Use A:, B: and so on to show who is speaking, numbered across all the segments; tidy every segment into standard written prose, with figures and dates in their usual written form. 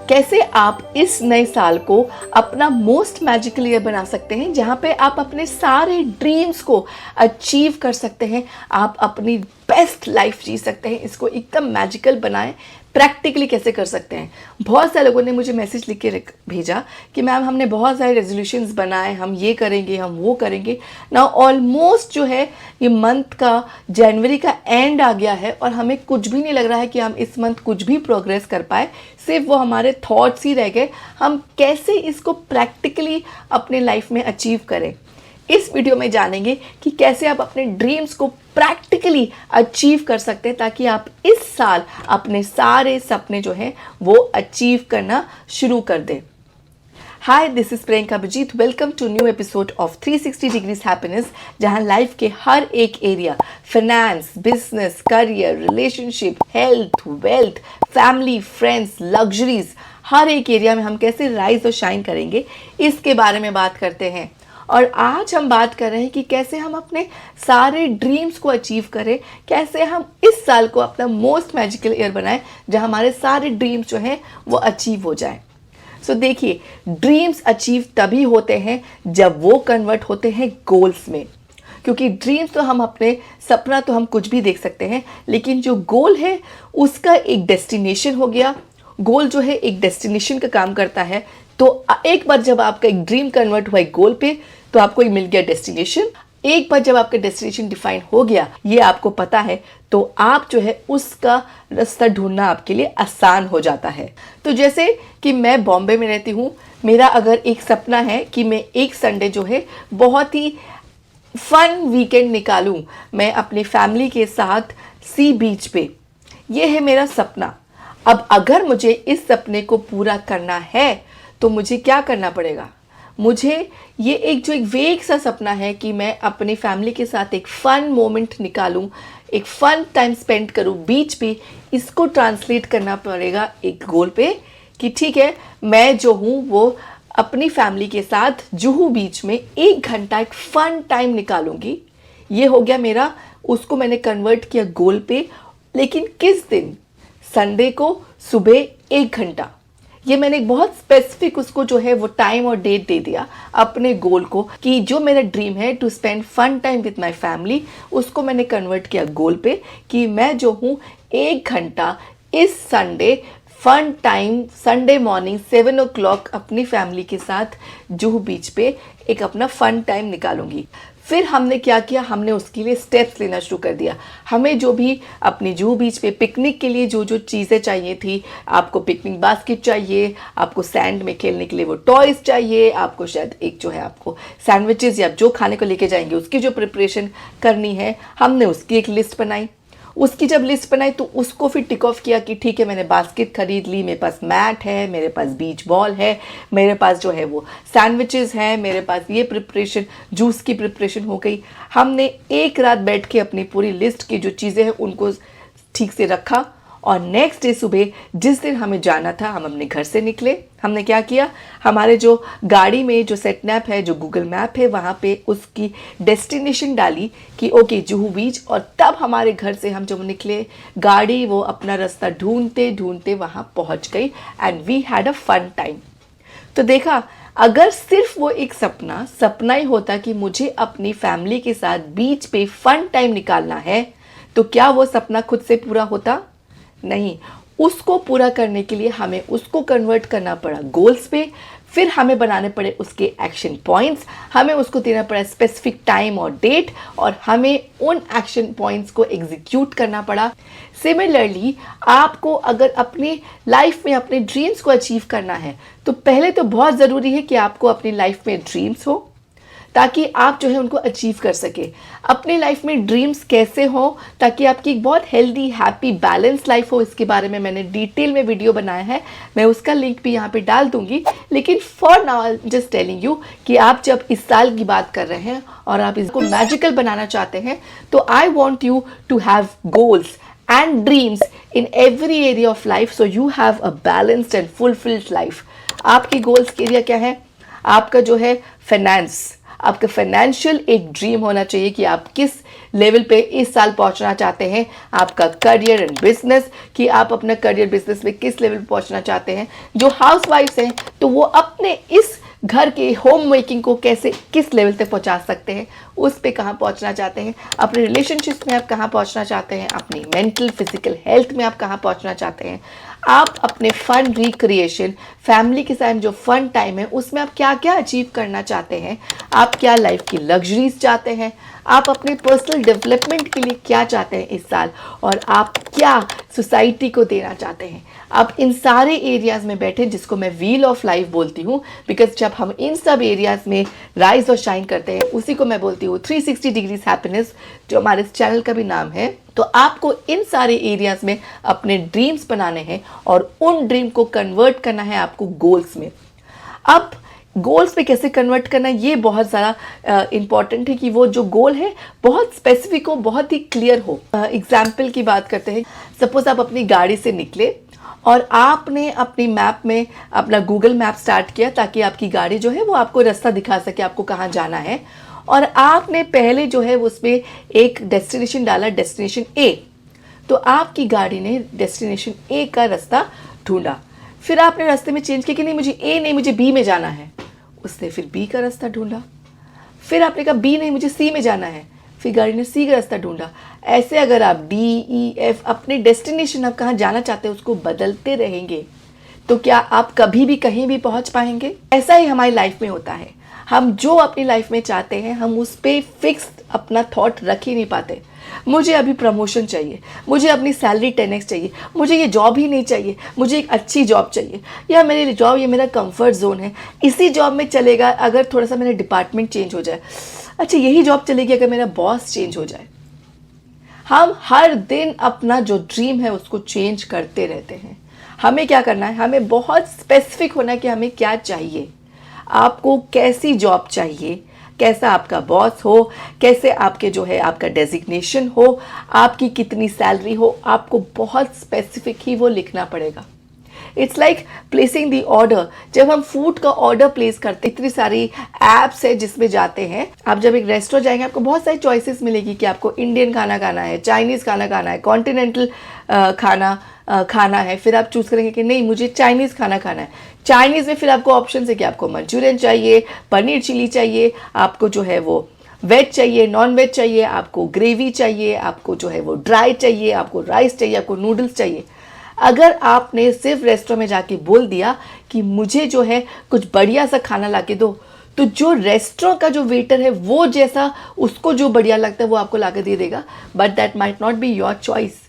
A: कैसे आप इस नए साल को अपना मोस्ट मैजिकल ईयर बना सकते हैं, जहां पे आप अपने सारे ड्रीम्स को अचीव कर सकते हैं, आप अपनी बेस्ट लाइफ जी सकते हैं। इसको एकदम मैजिकल बनाएं। प्रैक्टिकली कैसे कर सकते हैं? बहुत सारे लोगों ने मुझे मैसेज लिख के भेजा कि मैम हमने बहुत सारे रेजोल्यूशंस बनाए, हम ये करेंगे, हम वो करेंगे। नाउ ऑलमोस्ट जो है ये मंथ का जनवरी का एंड आ गया है और हमें कुछ भी नहीं लग रहा है कि हम इस मंथ कुछ भी प्रोग्रेस कर पाए, सिर्फ वो हमारे थॉट्स ही रह गए। हम कैसे इसको प्रैक्टिकली अपने लाइफ में अचीव करें, इस वीडियो में जानेंगे कि कैसे आप अपने ड्रीम्स को प्रैक्टिकली अचीव कर सकते हैं, ताकि आप इस साल अपने सारे सपने जो हैं वो अचीव करना शुरू कर दें। Hi, this is Priyanka Abhijeet. Welcome to new episode of 360 degrees happiness, जहां लाइफ के हर एक area, finance, business, career, relationship, health, wealth, family, friends, luxuries, हर एक एरिया में हम कैसे राइज और शाइन करेंगे, इसके बारे में बात करते हैं। और आज हम बात कर रहे हैं कि कैसे हम अपने सारे ड्रीम्स को अचीव करें, कैसे हम इस साल को अपना मोस्ट मैजिकल ईयर बनाएं, जहां हमारे सारे ड्रीम्स जो हैं वो अचीव हो जाएं। सो देखिए, ड्रीम्स अचीव तभी होते हैं जब वो कन्वर्ट होते हैं गोल्स में। क्योंकि ड्रीम्स तो हम अपने सपना तो हम कुछ भी देख सकते हैं, लेकिन जो गोल है उसका एक डेस्टिनेशन हो गया। गोल जो है एक डेस्टिनेशन का काम करता है। तो एक बार जब आपका एक ड्रीम कन्वर्ट हुआ एक गोल पे, तो आपको मिल गया डेस्टिनेशन। एक बार जब आपका डेस्टिनेशन डिफाइन हो गया, ये आपको पता है, तो आप जो है उसका रास्ता ढूंढना आपके लिए आसान हो जाता है। तो जैसे कि मैं बॉम्बे में रहती हूँ, मेरा अगर एक सपना है कि मैं एक संडे जो है बहुत ही फन वीकेंड निकालूं, मैं अपनी फैमिली के साथ सी बीच पे, ये है मेरा सपना। अब अगर मुझे इस सपने को पूरा करना है तो मुझे क्या करना पड़ेगा? मुझे ये एक वेग सा सपना है कि मैं अपनी फैमिली के साथ एक फ़न मोमेंट निकालूं, एक फ़न टाइम स्पेंड करूं बीच पे, इसको ट्रांसलेट करना पड़ेगा एक गोल पे कि ठीक है, मैं जो हूँ वो अपनी फैमिली के साथ जुहू बीच में 1 घंटा एक फ़न टाइम निकालूंगी। ये हो गया मेरा, उसको मैंने कन्वर्ट किया गोल पे। लेकिन किस दिन? संडे को सुबह 1 घंटा। ये मैंने एक बहुत स्पेसिफिक उसको जो है वो टाइम और डेट दे दिया अपने गोल को, कि जो मेरा ड्रीम है to spend fun time with my family, उसको मैंने कन्वर्ट किया गोल पे कि मैं जो हूँ 1 घंटा इस Sunday fun time, Sunday morning 7 o'clock अपनी फैमिली के साथ जुहू बीच पे एक अपना फन टाइम निकालूंगी। फिर हमने क्या किया, हमने उसके लिए स्टेप्स लेना शुरू कर दिया। हमें जो भी अपनी जुहू बीच पे पिकनिक के लिए जो जो चीज़ें चाहिए थी, आपको पिकनिक बास्केट चाहिए, आपको सैंड में खेलने के लिए वो टॉयज़ चाहिए, आपको शायद एक जो है आपको सैंडविचेस या जो खाने को लेके जाएंगे उसकी जो प्रिपरेशन करनी है, हमने उसकी एक लिस्ट बनाई। उसकी जब लिस्ट बनाई तो उसको फिर टिक ऑफ किया कि ठीक है, मैंने बास्केट खरीद ली, मेरे पास मैट है, मेरे पास बीच बॉल है, मेरे पास जो है वो सैंडविचेस हैं, मेरे पास ये प्रिपरेशन, जूस की प्रिपरेशन हो गई। हमने एक रात बैठ के अपनी पूरी लिस्ट की जो चीज़ें हैं उनको ठीक से रखा, और नेक्स्ट डे सुबह जिस दिन हमें जाना था, हम अपने घर से निकले। हमने क्या किया, हमारे जो गाड़ी में जो सेटनैप है, जो गूगल मैप है, वहाँ पे उसकी डेस्टिनेशन डाली कि ओके जुहू बीच, और तब हमारे घर से हम जब निकले, गाड़ी वो अपना रास्ता ढूंढते ढूंढते वहाँ पहुँच गई and we had a fun time. तो देखा, अगर सिर्फ वो एक सपना ही होता कि मुझे अपनी फैमिली के साथ बीच पे फन टाइम निकालना है, तो क्या वो सपना खुद से पूरा होता? नहीं। उसको पूरा करने के लिए हमें उसको कन्वर्ट करना पड़ा गोल्स पे, फिर हमें बनाने पड़े उसके एक्शन पॉइंट्स, हमें उसको देना पड़ा स्पेसिफिक टाइम और डेट, और हमें उन एक्शन पॉइंट्स को एग्जीक्यूट करना पड़ा। सिमिलरली, आपको अगर अपनी लाइफ में अपने ड्रीम्स को अचीव करना है, तो पहले तो बहुत ज़रूरी है कि आपको अपनी लाइफ में ड्रीम्स हो, ताकि आप जो है उनको अचीव कर सके। अपनी लाइफ में ड्रीम्स कैसे हो ताकि आपकी एक बहुत हेल्दी, हैप्पी, बैलेंस लाइफ हो, इसके बारे में मैंने डिटेल में वीडियो बनाया है, मैं उसका लिंक भी यहाँ पे डाल दूंगी। लेकिन for now just telling you कि आप जब इस साल की बात कर रहे हैं और आप इसको मैजिकल बनाना चाहते हैं, तो I want you to have goals and dreams in every area of life, so you have a balanced and fulfilled life. आपकी गोल्स के एरिया क्या है? आपका जो है फाइनेंस, आपका फाइनेंशियल एक ड्रीम होना चाहिए कि आप किस लेवल पे इस साल पहुंचना चाहते हैं, आपका करियर एंड बिजनेस कि आप अपना करियर बिजनेस में किस लेवल पे पहुंचना चाहते हैं। जो हाउसवाइफ्स हैं तो वो अपने इस घर के होम मेकिंग को कैसे किस लेवल तक पहुंचा सकते हैं, उस पे कहाँ पहुंचना चाहते हैं, अपने रिलेशनशिप्स में आप कहाँ पहुंचना चाहते हैं, अपनी मेंटल फिजिकल हेल्थ में आप कहाँ पहुंचना चाहते हैं, आप अपने फन रिक्रिएशन फैमिली के साथ जो फन टाइम है उसमें आप क्या क्या अचीव करना चाहते हैं, आप क्या लाइफ की लग्जरीज चाहते हैं, आप अपने पर्सनल डेवलपमेंट के लिए क्या चाहते हैं इस साल, और आप क्या सोसाइटी को देना चाहते हैं। आप इन सारे एरियाज़ में बैठे जिसको मैं व्हील ऑफ लाइफ बोलती हूँ, बिकॉज जब हम इन सब एरियाज़ में राइज और शाइन करते हैं उसी को मैं बोलती हूँ 360 डिग्रीज हैप्पीनेस, जो हमारे इस चैनल का भी नाम है। तो आपको इन सारे एरियाज़ में अपने ड्रीम्स बनाने हैं और उन ड्रीम को कन्वर्ट करना है आपको गोल्स में। अब गोल्स पे कैसे कन्वर्ट करना है ये बहुत ज़्यादा इम्पॉर्टेंट है कि वो जो गोल है बहुत स्पेसिफिक हो, बहुत ही क्लियर हो। एग्जाम्पल की बात करते हैं, सपोज आप अपनी गाड़ी से निकले और आपने अपनी मैप में अपना गूगल मैप स्टार्ट किया ताकि आपकी गाड़ी जो है वो आपको रास्ता दिखा सके आपको कहाँ जाना है, और आपने पहले जो है उसमें एक डेस्टिनेशन डाला, डेस्टिनेशन ए। तो आपकी गाड़ी ने डेस्टिनेशन ए का रास्ता ढूंढा, फिर आपने रास्ते में चेंज किया कि नहीं मुझे ए नहीं मुझे बी में जाना है, उसने फिर बी का रास्ता ढूंढा, फिर आपने कहा बी नहीं मुझे सी में जाना है, फिर गाड़ी ने सी का रास्ता ढूंढा। ऐसे अगर आप डी ई एफ अपने डेस्टिनेशन आप कहाँ जाना चाहते हैं उसको बदलते रहेंगे तो क्या आप कभी भी कहीं भी पहुंच पाएंगे? ऐसा ही हमारी लाइफ में होता है, हम जो अपनी लाइफ में चाहते हैं हम उस पर फिक्स्ड अपना थॉट रख ही नहीं पाते। मुझे अभी प्रमोशन चाहिए, मुझे अपनी सैलरी 10x चाहिए, मुझे ये जॉब ही नहीं चाहिए, मुझे एक अच्छी जॉब चाहिए, या मेरी जॉब ये मेरा कंफर्ट जोन है, इसी जॉब में चलेगा अगर थोड़ा सा मेरा डिपार्टमेंट चेंज हो जाए, अच्छा यही जॉब चलेगी अगर मेरा बॉस चेंज हो जाए। हम हर दिन अपना जो ड्रीम है उसको चेंज करते रहते हैं। हमें क्या करना है, हमें बहुत स्पेसिफिक होना है कि हमें क्या चाहिए, आपको कैसी जॉब चाहिए, कैसा आपका बॉस हो, कैसे आपके जो है आपका डेजिग्नेशन हो, आपकी कितनी सैलरी हो, आपको बहुत स्पेसिफिक ही वो लिखना पड़ेगा। It's like placing the order. जब हम फूड का ऑर्डर प्लेस करते हैं, इतनी सारी ऐप्स है जिसमें जाते हैं, आप जब एक रेस्टोरेंट जाएंगे आपको बहुत सारी चॉइसेस मिलेगी कि आपको इंडियन खाना खाना है, चाइनीज़ खाना खाना है, कॉन्टिनेंटल खाना है, फिर आप चूज़ करेंगे कि नहीं मुझे चाइनीज़ खाना खाना है। चाइनीज़ में फिर आपको ऑप्शन है कि आपको मंचूरियन चाहिए, पनीर चिली चाहिए, आपको जो है वो वेज चाहिए, नॉन वेज चाहिए, आपको ग्रेवी चाहिए, आपको जो है वो ड्राई चाहिए, आपको राइस चाहिए, आपको नूडल्स चाहिए। अगर आपने सिर्फ रेस्टोरेंट में जाके बोल दिया कि मुझे जो है कुछ बढ़िया सा खाना ला के दो, तो जो रेस्टोरेंट का जो वेटर है वो जैसा उसको जो बढ़िया लगता है वो आपको ला के दे देगा, but that might not be your choice.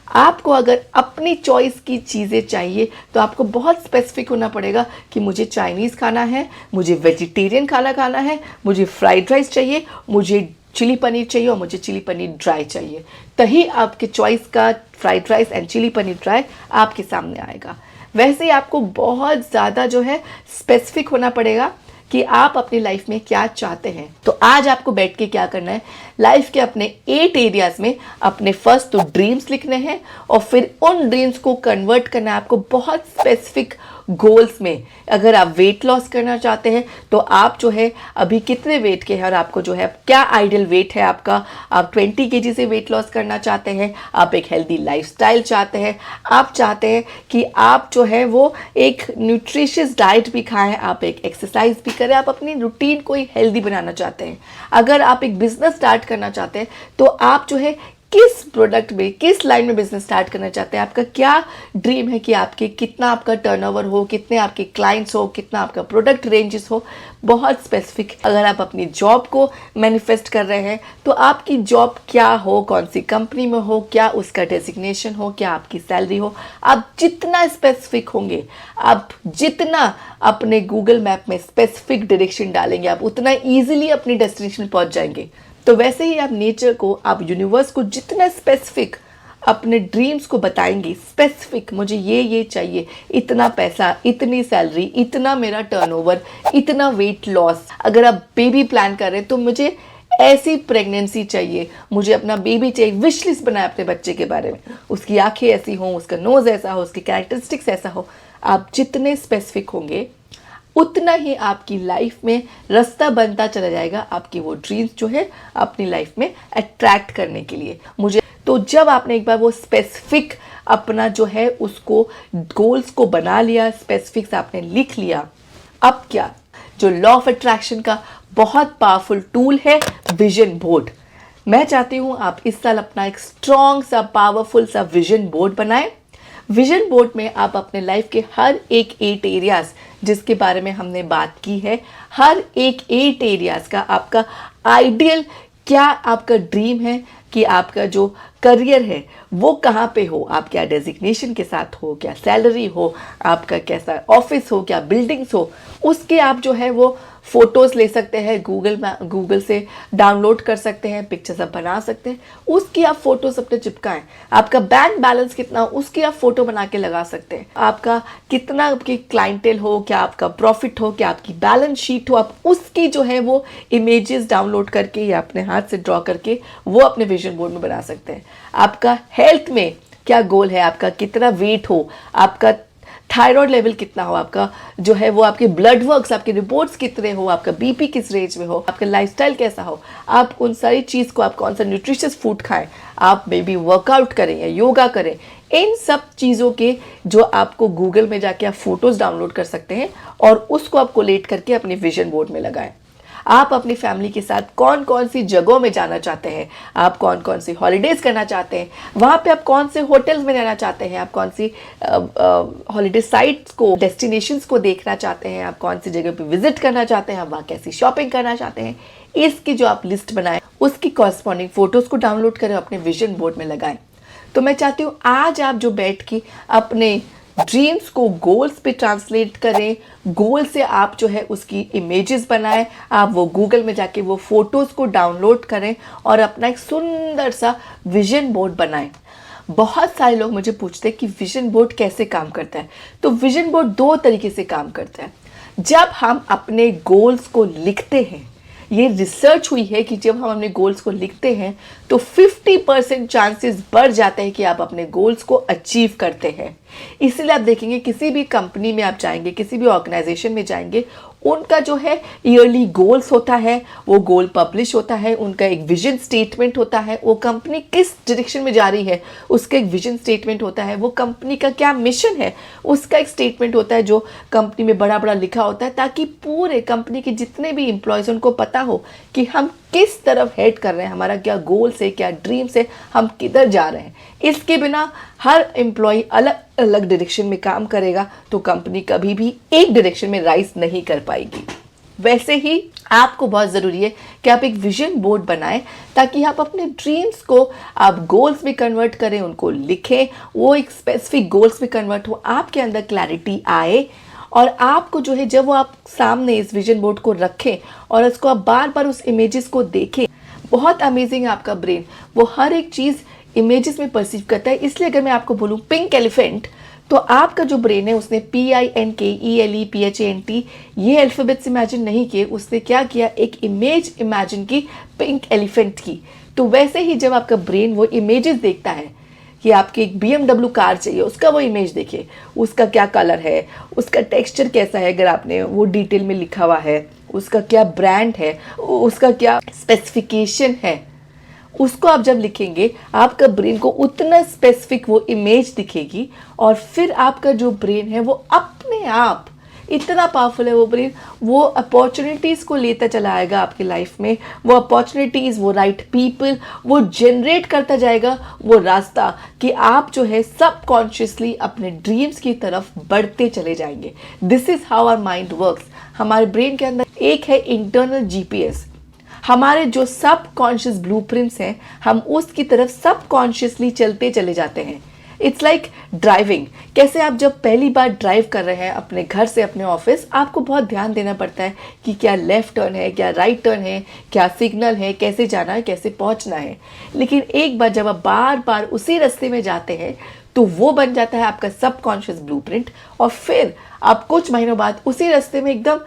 A: आपको अगर अपनी चॉइस की चीज़ें चाहिए तो आपको बहुत स्पेसिफिक होना पड़ेगा कि मुझे चाइनीज़ खाना है, मुझे वेजिटेरियन खाना खाना है, मुझे फ्राइड राइस चाहिए, मुझे चिली पनीर चाहिए और मुझे चिली पनीर ड्राई चाहिए। तभी आपके चॉइस का fried rice and chilli paneer dry आपके सामने आएगा। वैसे ही आपको बहुत ज़्यादा जो है स्पेसिफिक होना पड़ेगा कि आप अपनी लाइफ में क्या चाहते हैं। तो आज आपको बैठ के क्या करना है, लाइफ के अपने 8 एरियाज में अपने फर्स्ट तो ड्रीम्स लिखने हैं और फिर उन ड्रीम्स को कन्वर्ट करना है आपको बहुत स्पेसिफिक गोल्स में। अगर आप वेट लॉस करना चाहते हैं तो आप जो है अभी कितने वेट के हैं और आपको जो है क्या आइडियल वेट है आपका, आप 20 kg से वेट लॉस करना चाहते हैं, आप एक हेल्दी लाइफस्टाइल चाहते हैं, आप चाहते हैं कि आप जो है वो एक न्यूट्रिशियस डाइट भी खाएं, आप एक एक्सरसाइज भी करें, आप अपनी रूटीन को ही हेल्दी बनाना चाहते हैं। अगर आप एक बिजनेस स्टार्ट करना चाहते हैं तो आप जो है किस प्रोडक्ट में किस लाइन में बिजनेस स्टार्ट करना चाहते हैं, आपका क्या ड्रीम है कि आपके कितना आपका टर्नओवर हो, कितने आपके क्लाइंट्स हो, कितना आपका प्रोडक्ट रेंजेस हो, बहुत स्पेसिफिक। अगर आप अपनी जॉब को मैनिफेस्ट कर रहे हैं तो आपकी जॉब क्या हो, कौन सी कंपनी में हो, क्या उसका डेजिग्नेशन हो, क्या आपकी सैलरी हो, आप जितना स्पेसिफिक होंगे, आप जितना अपने गूगल मैप में स्पेसिफिक डायरेक्शन डालेंगे, आप उतना ईजिली अपनी डेस्टिनेशन पहुंच जाएंगे। तो वैसे ही आप नेचर को, आप यूनिवर्स को जितना स्पेसिफिक अपने ड्रीम्स को बताएंगे, स्पेसिफिक मुझे ये चाहिए, इतना पैसा, इतनी सैलरी, इतना मेरा टर्नओवर, इतना वेट लॉस। अगर आप बेबी प्लान कर रहे हैं तो मुझे ऐसी प्रेगनेंसी चाहिए, मुझे अपना बेबी चाहिए, विश लिस्ट बनाए अपने बच्चे के बारे में, उसकी आंखें ऐसी हों, उसका नोज ऐसा हो, उसकी कैरेक्टरिस्टिक्स ऐसा हो। आप जितने स्पेसिफिक होंगे उतना ही आपकी लाइफ में रास्ता बनता चला जाएगा आपकी वो ड्रीम्स जो है अपनी लाइफ में अट्रैक्ट करने के लिए। मुझे तो जब आपने एक बार वो स्पेसिफिक अपना जो है उसको गोल्स को बना लिया, स्पेसिफिक्स आपने लिख लिया, अब क्या, जो लॉ ऑफ अट्रैक्शन का बहुत पावरफुल टूल है विजन बोर्ड। मैं चाहती हूँ आप इस साल अपना एक स्ट्रॉन्ग सा पावरफुल सा विजन बोर्ड बनाएं। विजन बोर्ड में आप अपने लाइफ के हर एक 8 एरियाज जिसके बारे में हमने बात की है, हर एक 8 एरियाज का आपका आइडियल क्या आपका ड्रीम है कि आपका जो करियर है वो कहाँ पे हो, आप क्या डेजिग्नेशन के साथ हो, क्या सैलरी हो, आपका कैसा ऑफिस हो, क्या बिल्डिंग्स हो, उसके आप जो है वो फोटोज़ ले सकते हैं, गूगल से डाउनलोड कर सकते हैं, पिक्चर्स आप बना सकते हैं, उसकी आप फोटोज़ अपने चिपकाएं। आपका बैंक बैलेंस कितना हो उसकी आप फोटो बना के लगा सकते हैं। आपका कितना आपकी क्लाइंटेल हो, क्या आपका प्रॉफिट हो, क्या आपकी बैलेंस शीट हो, आप उसकी जो है वो इमेजेस डाउनलोड करके या अपने हाथ से ड्रॉ करके वो अपने विजन बोर्ड में बना सकते हैं। आपका हेल्थ में क्या गोल है, आपका कितना वेट हो, आपका थायराइड लेवल कितना हो, आपका जो है वो आपके ब्लड वर्क्स, आपके रिपोर्ट्स कितने हो, आपका बीपी किस रेंज में हो, आपका लाइफस्टाइल कैसा हो, आप उन सारी चीज़ को, आप कौन सा न्यूट्रिशियस फूड खाएं, आप मे बी वर्कआउट करें या योगा करें, इन सब चीज़ों के जो आपको गूगल में जाके आप फोटोज़ डाउनलोड कर सकते हैं और उसको आप कोलेट करके अपने विजन बोर्ड में लगाएं। आप अपनी फैमिली के साथ कौन कौन सी जगहों में जाना चाहते हैं, आप कौन कौन सी हॉलीडेज़ करना चाहते हैं, वहाँ पे आप कौन से होटल्स में रहना चाहते हैं, आप कौन सी हॉलीडे साइट्स को, डेस्टिनेशंस को देखना चाहते हैं, आप कौन सी जगह पे विजिट करना चाहते हैं, आप वहाँ कैसी शॉपिंग करना चाहते हैं, इसकी जो आप लिस्ट बनाएं उसकी कॉरस्पॉन्डिंग फ़ोटोज़ को डाउनलोड करें, अपने विजन बोर्ड में लगाएं। तो मैं चाहती हूँ आज आप जो बैठ के अपने ड्रीम्स को गोल्स पे ट्रांसलेट करें, गोल से आप जो है उसकी इमेजेस बनाएं, आप वो गूगल में जाके वो फोटोज़ को डाउनलोड करें और अपना एक सुंदर सा विजन बोर्ड बनाएं। बहुत सारे लोग मुझे पूछते हैं कि विजन बोर्ड कैसे काम करता है। तो विजन बोर्ड 2 तरीके से काम करता है। जब हम अपने गोल्स को लिखते हैं, ये रिसर्च हुई है कि जब हम अपने गोल्स को लिखते हैं तो 50% चांसेस बढ़ जाते हैं कि आप अपने गोल्स को अचीव करते हैं। इसलिए आप देखेंगे किसी भी कंपनी में आप जाएंगे, किसी भी ऑर्गेनाइजेशन में जाएंगे, उनका जो है ईयरली गोल्स होता है, वो गोल पब्लिश होता है, उनका एक विजन स्टेटमेंट होता है, वो कंपनी किस डायरेक्शन में जा रही है उसका एक विजन स्टेटमेंट होता है, वो कंपनी का क्या मिशन है उसका एक स्टेटमेंट होता है जो कंपनी में बड़ा बड़ा लिखा होता है, ताकि पूरे कंपनी के जितने भी एम्प्लॉयज़ उनको पता हो कि हम किस तरफ हेड कर रहे हैं, हमारा क्या गोल्स है, क्या ड्रीम्स है, हम किधर जा रहे हैं। इसके बिना हर एम्प्लॉय अलग अलग डायरेक्शन में काम करेगा तो कंपनी कभी भी एक डायरेक्शन में राइज नहीं कर पाएगी। वैसे ही आपको बहुत ज़रूरी है कि आप एक विजन बोर्ड बनाएं ताकि आप अपने ड्रीम्स को आप गोल्स में कन्वर्ट करें, उनको लिखें, वो एक स्पेसिफिक गोल्स में कन्वर्ट हो, आपके अंदर क्लैरिटी आए और आपको जो है जब वो आप सामने इस विजन बोर्ड को रखें और उसको आप बार बार उस इमेजेस को देखें, बहुत अमेजिंग है आपका ब्रेन, वो हर एक चीज़ इमेजेस में परसीव करता है। इसलिए अगर मैं आपको बोलूँ पिंक एलिफेंट, तो आपका जो ब्रेन है उसने PINKELEPHANT ये अल्फ़ाबेट्स इमेजिन नहीं किए, उसने क्या किया, एक इमेज इमेजिन की पिंक एलिफेंट की। तो वैसे ही जब आपका ब्रेन वो इमेजेस देखता है कि आपकी एक BMW कार चाहिए, उसका वो इमेज देखिए, उसका क्या कलर है, उसका टेक्सचर कैसा है, अगर आपने वो डिटेल में लिखा हुआ है, उसका क्या ब्रांड है, उसका क्या स्पेसिफिकेशन है, उसको आप जब लिखेंगे आपका ब्रेन को उतना स्पेसिफिक वो इमेज दिखेगी और फिर आपका जो ब्रेन है वो अपने आप इतना पावरफुल है, वो ब्रेन वो अपॉर्चुनिटीज़ को लेता चला आएगा आपकी लाइफ में, वो अपॉर्चुनिटीज़, वो राइट पीपल वो जनरेट करता जाएगा वो रास्ता कि आप जो है सबकॉन्शियसली अपने ड्रीम्स की तरफ बढ़ते चले जाएंगे। This is how our mind works. हमारे ब्रेन के अंदर एक है इंटरनल GPS, हमारे जो सबकॉन्शियस ब्लूप्रिंट्स हैं हम उसकी तरफ सबकॉन्शियसली चलते चले जाते हैं। It's like driving. कैसे आप जब पहली बार ड्राइव कर रहे हैं अपने घर से अपने ऑफिस, आपको बहुत ध्यान देना पड़ता है कि क्या लेफ्ट टर्न है, क्या राइट टर्न है, क्या सिग्नल है, कैसे जाना है, कैसे पहुंचना है। लेकिन एक बार जब आप बार बार उसी रास्ते में जाते हैं तो वो बन जाता है आपका सबकॉन्शियस ब्लूप्रिंट और फिर आप कुछ महीनों बाद उसी रास्ते में एकदम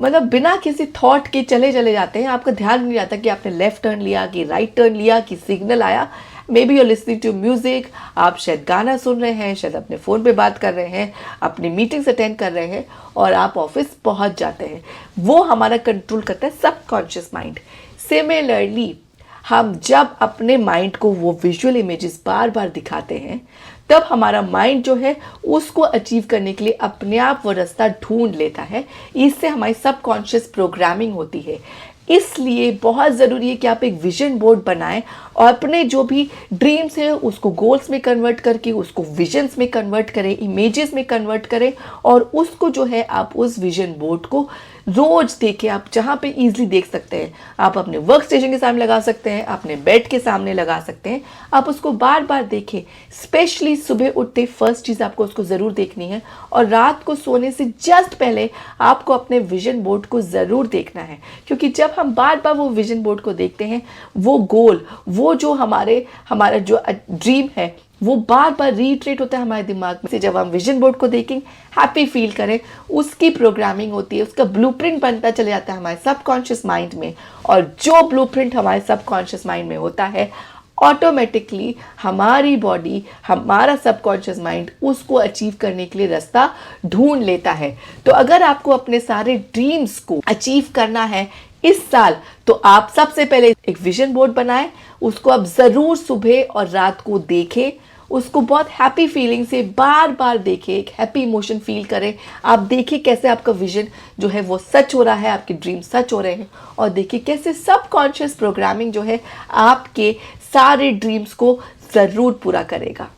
A: मतलब बिना किसी थॉट के चले जाते हैं। आपका ध्यान नहीं रहता कि आपने लेफ्ट टर्न लिया कि राइट टर्न लिया कि सिग्नल आया। Maybe you listening to music, आप शायद गाना सुन रहे हैं, शायद अपने फ़ोन पे बात कर रहे हैं, अपनी मीटिंग्स अटेंड कर रहे हैं और आप ऑफिस पहुंच जाते हैं। वो हमारा कंट्रोल करता है सबकॉन्शियस माइंड। सिमिलरली हम जब अपने माइंड को वो विजुअल इमेजेस बार बार दिखाते हैं, तब हमारा माइंड जो है उसको अचीव करने के लिए अपने आप वो रास्ता ढूंढ लेता है। इससे हमारी सबकॉन्शियस प्रोग्रामिंग होती है। इसलिए बहुत ज़रूरी है कि आप एक विजन बोर्ड बनाएं और अपने जो भी ड्रीम्स है उसको गोल्स में कन्वर्ट करके उसको विजन्स में कन्वर्ट करें, इमेजेस में कन्वर्ट करें और उसको जो है आप उस विजन बोर्ड को रोज देखें। आप जहाँ पे इजीली देख सकते हैं, आप अपने वर्क स्टेशन के सामने लगा सकते हैं, अपने बेड के सामने लगा सकते हैं। आप उसको बार बार देखें। स्पेशली सुबह उठते फर्स्ट चीज़ आपको उसको ज़रूर देखनी है और रात को सोने से जस्ट पहले आपको अपने विजन बोर्ड को ज़रूर देखना है, क्योंकि जब हम बार बार वो विजन बोर्ड को देखते हैं, वो गोल, वो जो हमारा जो ड्रीम है वो बार बार रीट्रेट होता है हमारे दिमाग में से। जब हम विजन बोर्ड को देखें, हैप्पी फील करें, उसकी प्रोग्रामिंग होती है, उसका ब्लूप्रिंट बनता चले जाता है हमारे सबकॉन्शियस माइंड में। और जो ब्लूप्रिंट हमारे सबकॉन्शियस माइंड में होता है, ऑटोमेटिकली हमारी बॉडी, हमारा सबकॉन्शियस माइंड उसको अचीव करने के लिए रास्ता ढूंढ लेता है। तो अगर आपको अपने सारे ड्रीम्स को अचीव करना है इस साल, तो आप सबसे पहले एक विजन बोर्ड बनाएं। उसको आप ज़रूर सुबह और रात को देखें, उसको बहुत हैप्पी फीलिंग से बार बार देखें, एक हैप्पी इमोशन फील करें। आप देखिए कैसे आपका विजन जो है वो सच हो रहा है, आपके ड्रीम सच हो रहे हैं, और देखिए कैसे सबकॉन्शियस प्रोग्रामिंग जो है आपके सारे ड्रीम्स को ज़रूर पूरा करेगा।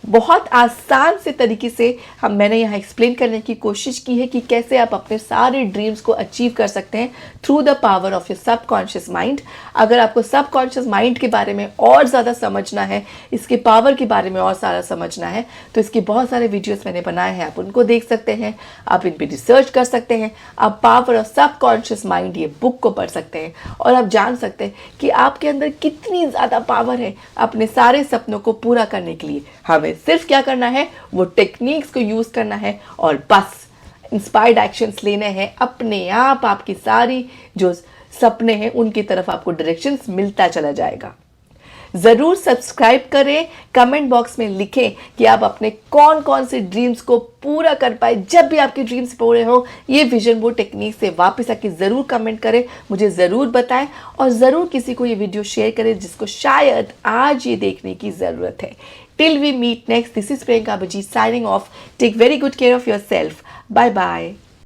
A: बहुत आसान से तरीके से मैंने यहाँ एक्सप्लेन करने की कोशिश की है कि कैसे आप अपने सारे ड्रीम्स को अचीव कर सकते हैं through the power of your subconscious mind. अगर आपको सबकॉन्शियस माइंड के बारे में और ज़्यादा समझना है, इसके पावर के बारे में और सारा समझना है, तो इसके बहुत सारे वीडियोस मैंने बनाए हैं, आप उनको देख सकते हैं, आप इन पर रिसर्च कर सकते हैं। आप पावर ऑफ सबकॉन्शियस माइंड ये बुक को पढ़ सकते हैं और आप जान सकते हैं कि आपके अंदर कितनी ज़्यादा पावर है अपने सारे सपनों को पूरा करने के लिए। हमें सिर्फ क्या करना है, वो टेक्निक्स को यूज करना है और बस इंस्पायर्ड एक्शंस लेने हैं। अपने आप आपकी सारी जो सपने हैं उनकी तरफ आपको डायरेक्शंस मिलता चला जाएगा। ज़रूर सब्सक्राइब करें, कमेंट बॉक्स में लिखें कि आप अपने कौन कौन से ड्रीम्स को पूरा कर पाए। जब भी आपके ड्रीम्स पूरे हो, ये विजन बोर्ड टेक्निक से वापस आके ज़रूर कमेंट करें, मुझे ज़रूर बताएं और ज़रूर किसी को ये वीडियो शेयर करें जिसको शायद आज ये देखने की ज़रूरत है। Till we meet next, this is Priyanka Baji signing off. Take very good care of yourself. Bye bye.